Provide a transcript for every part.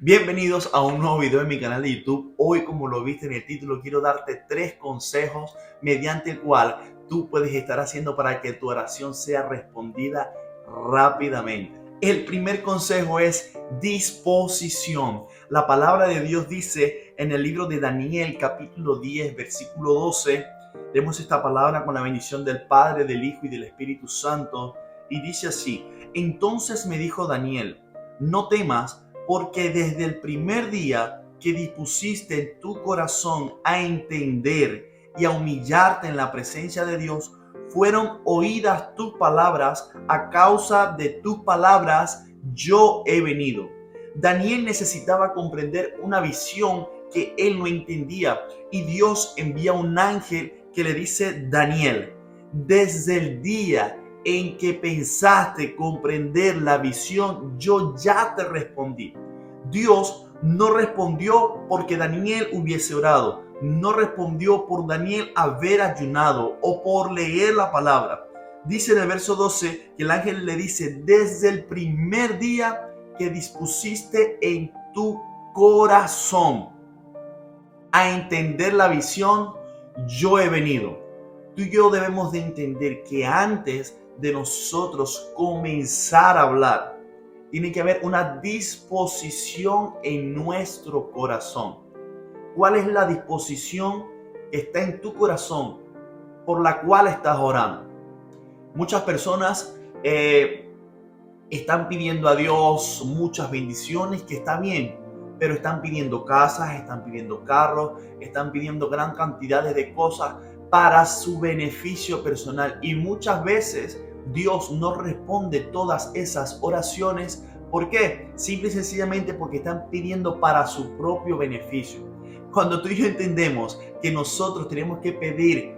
Bienvenidos a un nuevo video en mi canal de YouTube. Hoy, como lo viste en el título, quiero darte 3 consejos mediante el cual tú puedes estar haciendo para que tu oración sea respondida rápidamente. El primer consejo es disposición. La palabra de Dios dice en el libro de Daniel, capítulo 10, versículo 12. Leemos esta palabra con la bendición del Padre, del Hijo y del Espíritu Santo. Y dice así: Entonces me dijo Daniel, no temas, porque desde el primer día que dispusiste en tu corazón a entender y a humillarte en la presencia de Dios, fueron oídas tus palabras. A causa de tus palabras yo he venido. Daniel necesitaba comprender una visión que él no entendía, y Dios envía un ángel que le dice: Daniel, desde el día en que pensaste comprender la visión, yo ya te respondí. Dios no respondió porque Daniel hubiese orado, no respondió por Daniel haber ayunado o por leer la palabra. Dice en el verso 12 que el ángel le dice: desde el primer día que dispusiste en tu corazón a entender la visión, yo he venido. Tú y yo debemos de entender que antes de nosotros comenzar a hablar, tiene que haber una disposición en nuestro corazón. ¿Cuál es la disposición que está en tu corazón por la cual estás orando? Muchas personas están pidiendo a Dios muchas bendiciones, que está bien, pero están pidiendo casas, están pidiendo carros, están pidiendo gran cantidad de cosas para su beneficio personal, y muchas veces Dios no responde todas esas oraciones. ¿Por qué? Simple y sencillamente porque están pidiendo para su propio beneficio. Cuando tú y yo entendemos que nosotros tenemos que pedir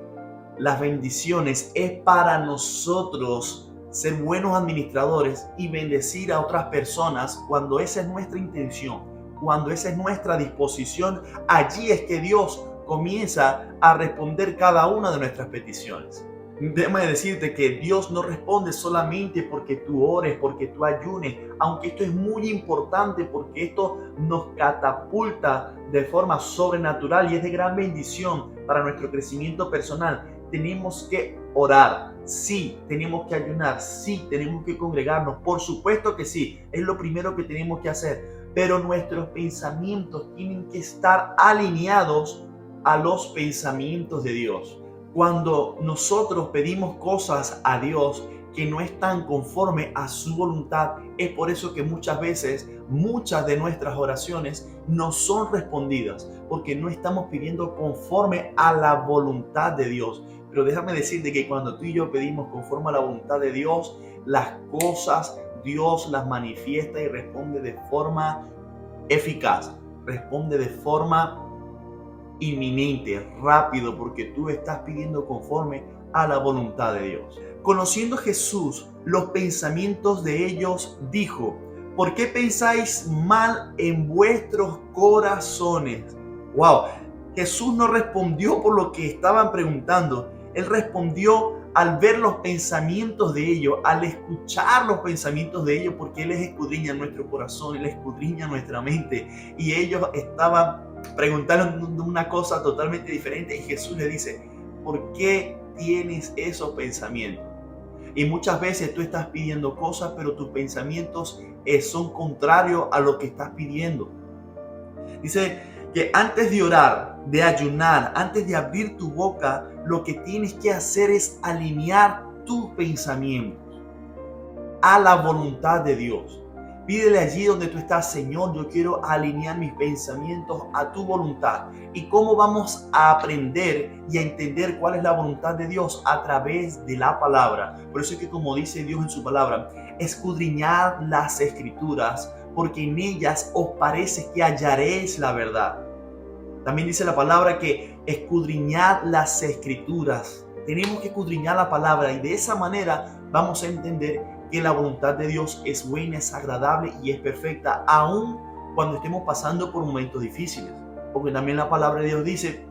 las bendiciones es para nosotros ser buenos administradores y bendecir a otras personas, cuando esa es nuestra intención, cuando esa es nuestra disposición, allí es que Dios comienza a responder cada una de nuestras peticiones. Déjame decirte que Dios no responde solamente porque tú ores, porque tú ayunes, aunque esto es muy importante, porque esto nos catapulta de forma sobrenatural y es de gran bendición para nuestro crecimiento personal. Tenemos que orar, sí, tenemos que ayunar, sí, tenemos que congregarnos, por supuesto que sí, es lo primero que tenemos que hacer, pero nuestros pensamientos tienen que estar alineados a los pensamientos de Dios. Cuando nosotros pedimos cosas a Dios que no están conforme a su voluntad, es por eso que muchas veces muchas de nuestras oraciones no son respondidas, porque no estamos pidiendo conforme a la voluntad de Dios. Pero déjame decirte que cuando tú y yo pedimos conforme a la voluntad de Dios, las cosas Dios las manifiesta y responde de forma eficaz, responde de forma inminente, rápido, porque tú estás pidiendo conforme a la voluntad de Dios. Conociendo Jesús los pensamientos de ellos, dijo: ¿por qué pensáis mal en vuestros corazones? Wow, Jesús no respondió por lo que estaban preguntando. Él respondió al ver los pensamientos de ellos, al escuchar los pensamientos de ellos, porque Él escudriña nuestro corazón, Él escudriña nuestra mente, y ellos estaban preguntando una cosa totalmente diferente, y Jesús le dice: ¿por qué tienes esos pensamientos? Y muchas veces tú estás pidiendo cosas, pero tus pensamientos son contrarios a lo que estás pidiendo. Dice que antes de orar, de ayunar, antes de abrir tu boca, lo que tienes que hacer es alinear tus pensamientos a la voluntad de Dios. Pídele allí donde tú estás: Señor, yo quiero alinear mis pensamientos a tu voluntad. ¿Y cómo vamos a aprender y a entender cuál es la voluntad de Dios? A través de la palabra. Por eso es que, como dice Dios en su palabra, escudriñad las escrituras, porque en ellas os parece que hallaréis la verdad. También dice la palabra que escudriñad las escrituras. Tenemos que escudriñar la palabra, y de esa manera vamos a entender que la voluntad de Dios es buena, es agradable y es perfecta, aun cuando estemos pasando por momentos difíciles. Porque también la palabra de Dios dice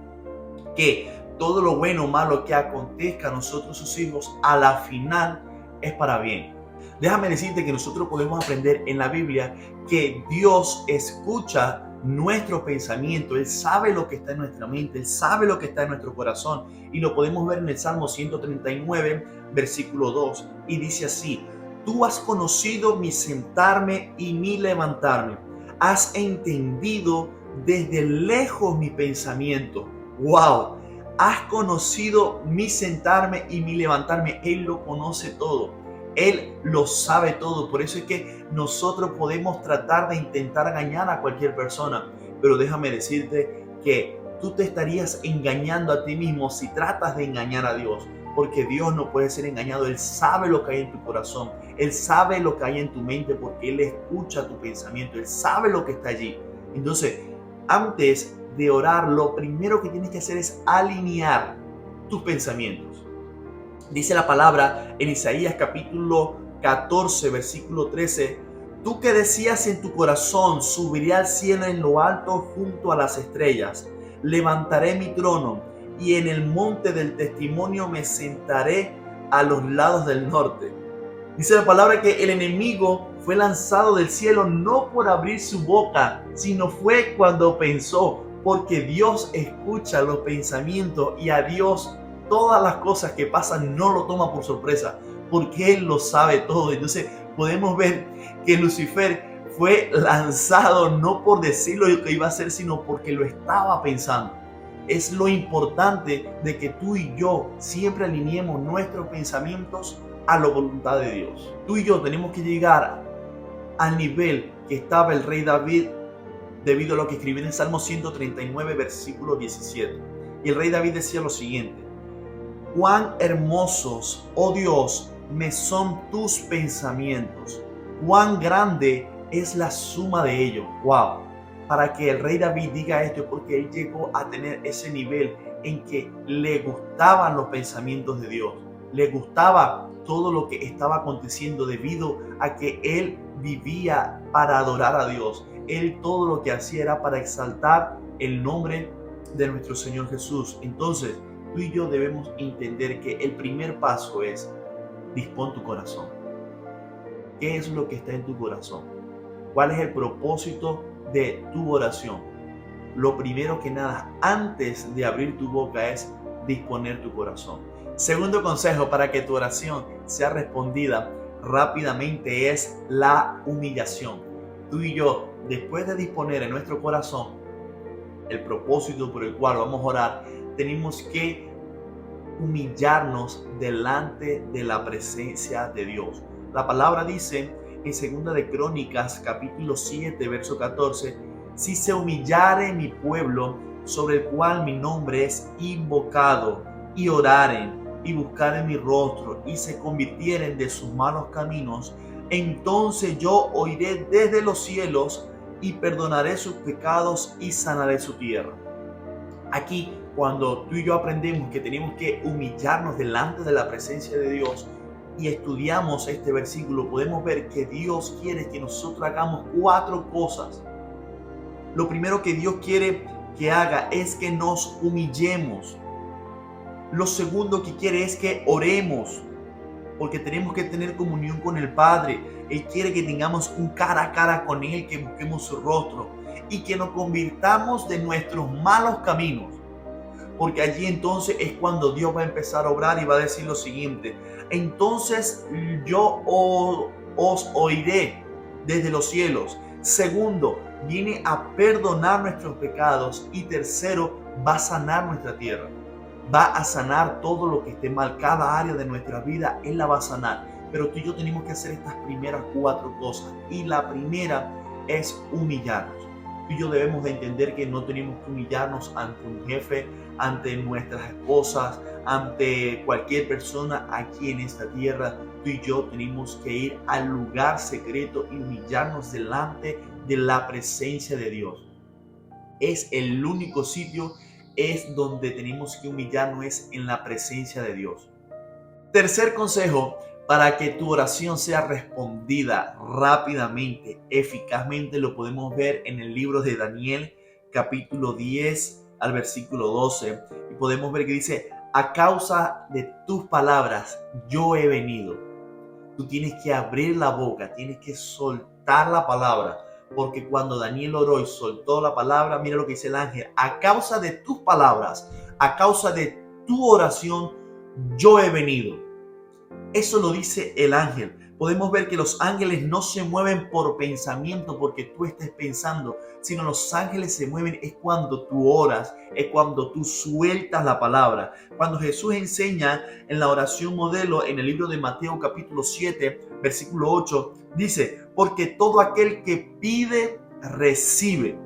que todo lo bueno o malo que acontezca a nosotros sus hijos, a la final es para bien. Déjame decirte que nosotros podemos aprender en la Biblia que Dios escucha nuestro pensamiento. Él sabe lo que está en nuestra mente, Él sabe lo que está en nuestro corazón. Y lo podemos ver en el Salmo 139, versículo 2. Y dice así: Tú has conocido mi sentarme y mi levantarme. Has entendido desde lejos mi pensamiento. ¡Wow! Has conocido mi sentarme y mi levantarme. Él lo conoce todo. Él lo sabe todo. Por eso es que nosotros podemos tratar de intentar engañar a cualquier persona. Pero déjame decirte que tú te estarías engañando a ti mismo si tratas de engañar a Dios. Porque Dios no puede ser engañado. Él sabe lo que hay en tu corazón. Él sabe lo que hay en tu mente porque Él escucha tu pensamiento. Él sabe lo que está allí. Entonces, antes de orar, lo primero que tienes que hacer es alinear tus pensamientos. Dice la palabra en Isaías capítulo 14, versículo 13: Tú que decías en tu corazón, subiré al cielo en lo alto junto a las estrellas, levantaré mi trono y en el monte del testimonio me sentaré a los lados del norte. Dice la palabra que el enemigo fue lanzado del cielo no por abrir su boca, sino fue cuando pensó, porque Dios escucha los pensamientos y a Dios todas las cosas que pasan no lo toma por sorpresa, porque Él lo sabe todo. Entonces podemos ver que Lucifer fue lanzado no por decir lo que iba a hacer, sino porque lo estaba pensando. Es lo importante de que tú y yo siempre alineemos nuestros pensamientos a la voluntad de Dios. Tú y yo tenemos que llegar al nivel que estaba el rey David debido a lo que escribió en el Salmo 139, versículo 17. Y el rey David decía lo siguiente: Cuán hermosos, oh Dios, me son tus pensamientos, cuán grande es la suma de ellos. Wow. Para que el rey David diga esto, porque él llegó a tener ese nivel en que le gustaban los pensamientos de Dios, le gustaba todo lo que estaba aconteciendo debido a que él vivía para adorar a Dios. Él todo lo que hacía era para exaltar el nombre de nuestro Señor Jesús. Entonces, tú y yo debemos entender que el primer paso es: dispón tu corazón. ¿Qué es lo que está en tu corazón? ¿Cuál es el propósito de tu oración? Lo primero que nada, antes de abrir tu boca, es disponer tu corazón. Segundo consejo para que tu oración sea respondida rápidamente es la humillación. Tú y yo, después de disponer en nuestro corazón el propósito por el cual vamos a orar, tenemos que humillarnos delante de la presencia de Dios. La palabra dice en 2 de Crónicas capítulo 7 verso 14: Si se humillare mi pueblo, sobre el cual mi nombre es invocado, y oraren y buscaren mi rostro y se convirtieren de sus malos caminos, entonces yo oiré desde los cielos y perdonaré sus pecados y sanaré su tierra. Aquí, cuando tú y yo aprendemos que tenemos que humillarnos delante de la presencia de Dios y estudiamos este versículo, podemos ver que Dios quiere que nosotros hagamos 4 cosas. Lo primero que Dios quiere que haga es que nos humillemos. Lo segundo que quiere es que oremos, porque tenemos que tener comunión con el Padre. Él quiere que tengamos un cara a cara con Él, que busquemos su rostro y que nos convirtamos de nuestros malos caminos. Porque allí entonces es cuando Dios va a empezar a obrar y va a decir lo siguiente: entonces yo os oiré desde los cielos. Segundo, viene a perdonar nuestros pecados. Y tercero, va a sanar nuestra tierra. Va a sanar todo lo que esté mal. Cada área de nuestra vida Él la va a sanar. Pero tú y yo tenemos que hacer estas primeras 4 cosas. Y la primera es humillarnos. Tú y yo debemos de entender que no tenemos que humillarnos ante un jefe, ante nuestras esposas, ante cualquier persona aquí en esta tierra. Tú y yo tenemos que ir al lugar secreto y humillarnos delante de la presencia de Dios. Es el único sitio, es donde tenemos que humillarnos, es en la presencia de Dios. Tercer consejo para que tu oración sea respondida rápidamente, eficazmente, lo podemos ver en el libro de Daniel, capítulo 10 al versículo 12. Y podemos ver que dice: a causa de tus palabras yo he venido. Tú tienes que abrir la boca, tienes que soltar la palabra. Porque cuando Daniel oró y soltó la palabra, mira lo que dice el ángel: a causa de tus palabras, a causa de tu oración, yo he venido. Eso lo dice el ángel. Podemos ver que los ángeles no se mueven por pensamiento, porque tú estés pensando, sino los ángeles se mueven es cuando tú oras, es cuando tú sueltas la palabra. Cuando Jesús enseña en la oración modelo en el libro de Mateo capítulo 7, versículo 8, dice: porque todo aquel que pide, recibe.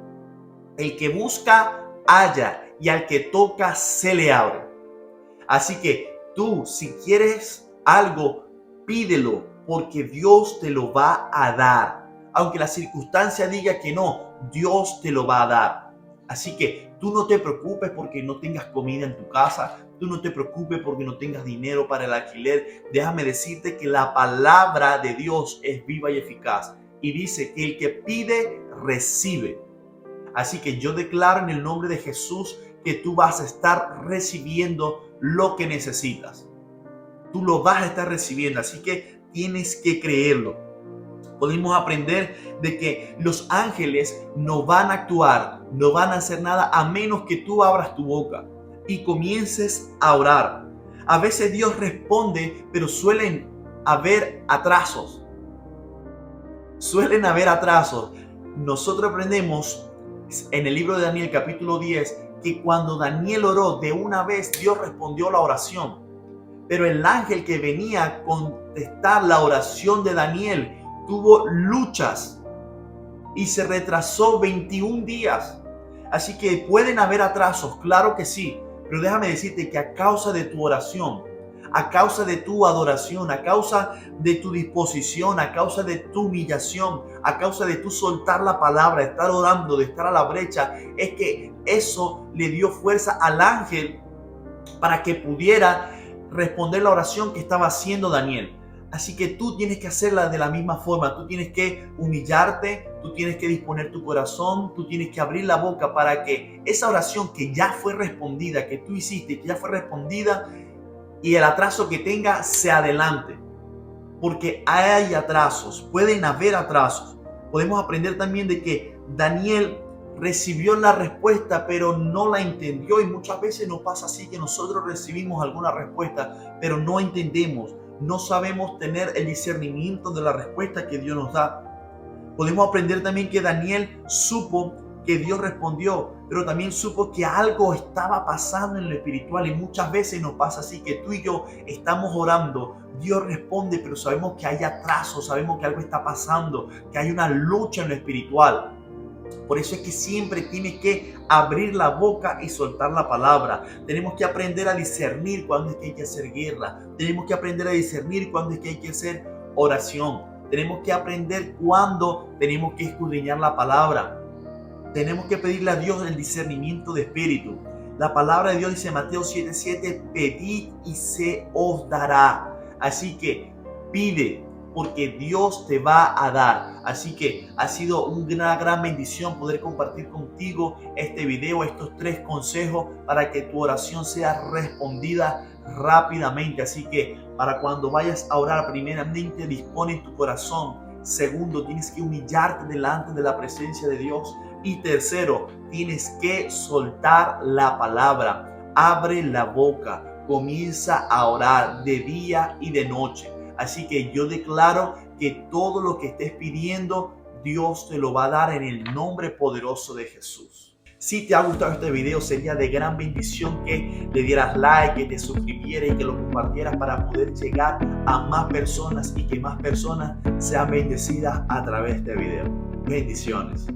El que busca, halla, y al que toca, se le abre. Así que tú, si quieres algo, pídelo, porque Dios te lo va a dar. Aunque la circunstancia diga que no, Dios te lo va a dar. Así que tú no te preocupes porque no tengas comida en tu casa. Tú no te preocupes porque no tengas dinero para el alquiler. Déjame decirte que la palabra de Dios es viva y eficaz. Y dice que el que pide, recibe. Así que yo declaro en el nombre de Jesús que tú vas a estar recibiendo lo que necesitas. Tú lo vas a estar recibiendo, así que tienes que creerlo. Podemos aprender de que los ángeles no van a actuar, no van a hacer nada a menos que tú abras tu boca y comiences a orar. A veces Dios responde, pero suelen haber atrasos. Nosotros aprendemos en el libro de Daniel capítulo 10 que cuando Daniel oró, de una vez Dios respondió la oración. Pero el ángel que venía a contestar la oración de Daniel tuvo luchas y se retrasó 21 días. Así que pueden haber atrasos, claro que sí, pero déjame decirte que a causa de tu oración, a causa de tu adoración, a causa de tu disposición, a causa de tu humillación, a causa de tu soltar la palabra, de estar orando, de estar a la brecha, es que eso le dio fuerza al ángel para que pudiera responder la oración que estaba haciendo Daniel. Así que tú tienes que hacerla de la misma forma. Tú tienes que humillarte, tú tienes que disponer tu corazón, tú tienes que abrir la boca para que esa oración que ya fue respondida, que tú hiciste, que ya fue respondida, y el atraso que tenga se adelante. Porque hay atrasos, pueden haber atrasos. Podemos aprender también de que Daniel recibió la respuesta, pero no la entendió. Y muchas veces nos pasa así, que nosotros recibimos alguna respuesta, pero no entendemos. No sabemos tener el discernimiento de la respuesta que Dios nos da. Podemos aprender también que Daniel supo que Dios respondió, pero también supo que algo estaba pasando en lo espiritual. Y muchas veces nos pasa así, que tú y yo estamos orando, Dios responde, pero sabemos que hay atraso, sabemos que algo está pasando, que hay una lucha en lo espiritual. Por eso es que siempre tienes que abrir la boca y soltar la palabra. Tenemos que aprender a discernir cuándo es que hay que hacer guerra. Tenemos que aprender a discernir cuándo es que hay que hacer oración. Tenemos que aprender cuándo tenemos que escudriñar la palabra. Tenemos que pedirle a Dios el discernimiento de espíritu. La palabra de Dios dice en Mateo 7:7, pedid y se os dará. Así que pide, porque Dios te va a dar. Así que ha sido una gran bendición poder compartir contigo este video, estos 3 consejos para que tu oración sea respondida rápidamente. Así que para cuando vayas a orar, primeramente dispone tu corazón. Segundo, tienes que humillarte delante de la presencia de Dios. Y tercero, tienes que soltar la palabra. Abre la boca, comienza a orar de día y de noche. Así que yo declaro que todo lo que estés pidiendo, Dios te lo va a dar en el nombre poderoso de Jesús. Si te ha gustado este video, sería de gran bendición que le dieras like, que te suscribieras y que lo compartieras para poder llegar a más personas y que más personas sean bendecidas a través de este video. Bendiciones.